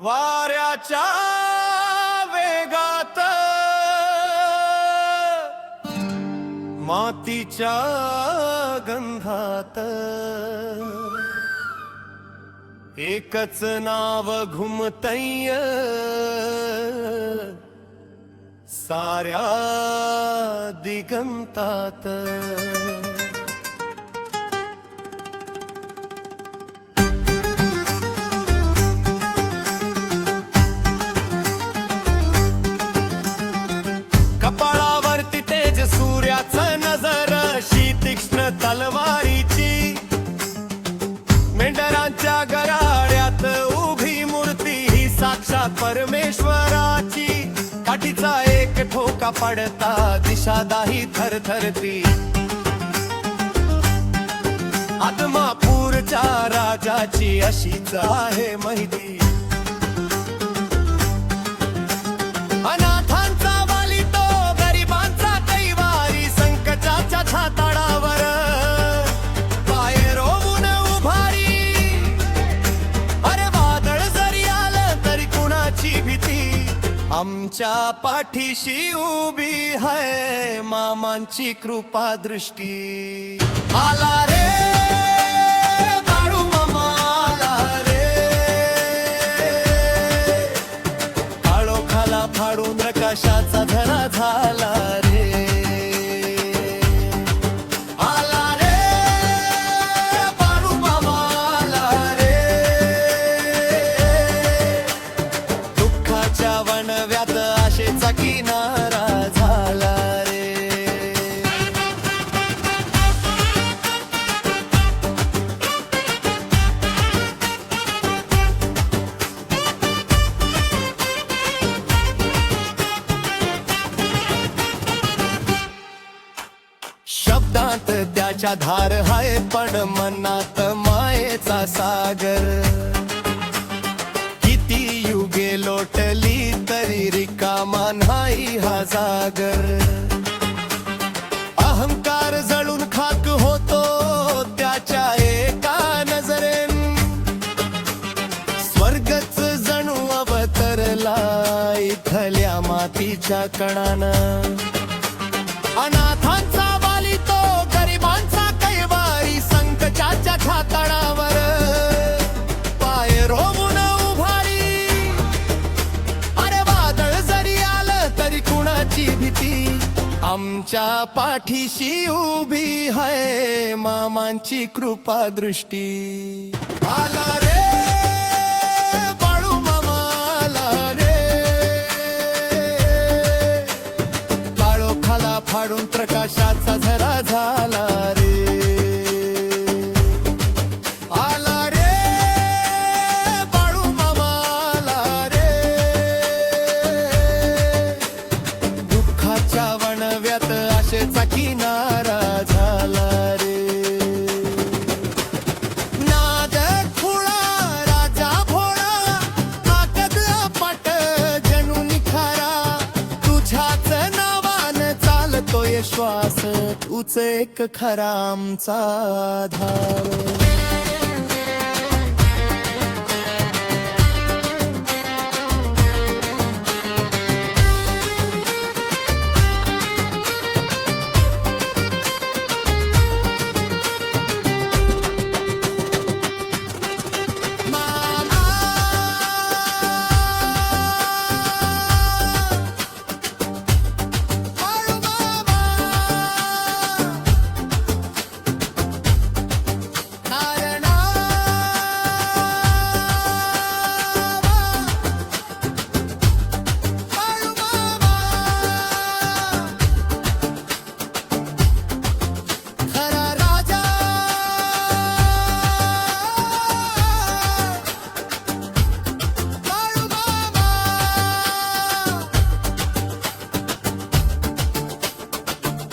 वाऱ्याच्या वेगात मातीच्या गंधात एकच नाव घुमतय साऱ्या दिगंतात। कपाळावरती तेज सूर्याचं नजर, शीतीक्ष्ण तलवारीची, मेंढरांच्या गराड्यात उभी मूर्ती ही साक्षात परमेश्वराची। काठीचा एक ठोका पडता दिशा दाही थरथरती, आदमापूरच्या राजाची अशीच आहे माहिती। अनाथांचा वाली तो, गरिबांचा कैवारी, संकटाच्या छाताडावर पाय रोवून उभारी। अरे वादळ जरी आलं तरी कुणाची भीती, आमच्या पाठीशी उभी है मामांची कृपा दृष्टी। आला रे बाळू मामा आला रे, काळोखाला फाडून प्रकाशाचा धरा झाला रे। आला रे बाळू मामा आला रे, दुःखाच्या वणव्यात आशेचा किनारा झाला रे। शब्दांत त्याच्या धार हाय, पण मनात मायेचा सागर। किती युगे लोटली तरी रिकामा नाही हा जागर। अहंकार जळून खाक होतो त्याच्या एका नजरेन, स्वर्गच जणू अवतरला इथल्या मातीच्या कणानं। अनाथांचा वाली तो, गरिबांचा कैवारी, संकटाच्या छाताडावर पाय रोवून उभारी। अरे वादळ जरी आलं तरी कुणाची भीती, आमच्या पाठीशी उभी है मामांची कृपा दृष्टी। आला रे बाळू मामा आला रे, काळोखाला फाडून प्रकाशाचा झरा झाला रे। आला रे बाळू मामा आला रे, दुःखाच्या वणव्यात आशेचा किनारा झाला रे। नाद खुळा राजा भोळा, ताकद अफाट जणू निखारा, तुझ्याच नावानं चालतोय श्वास, तूच एक खरा आमचा आधार।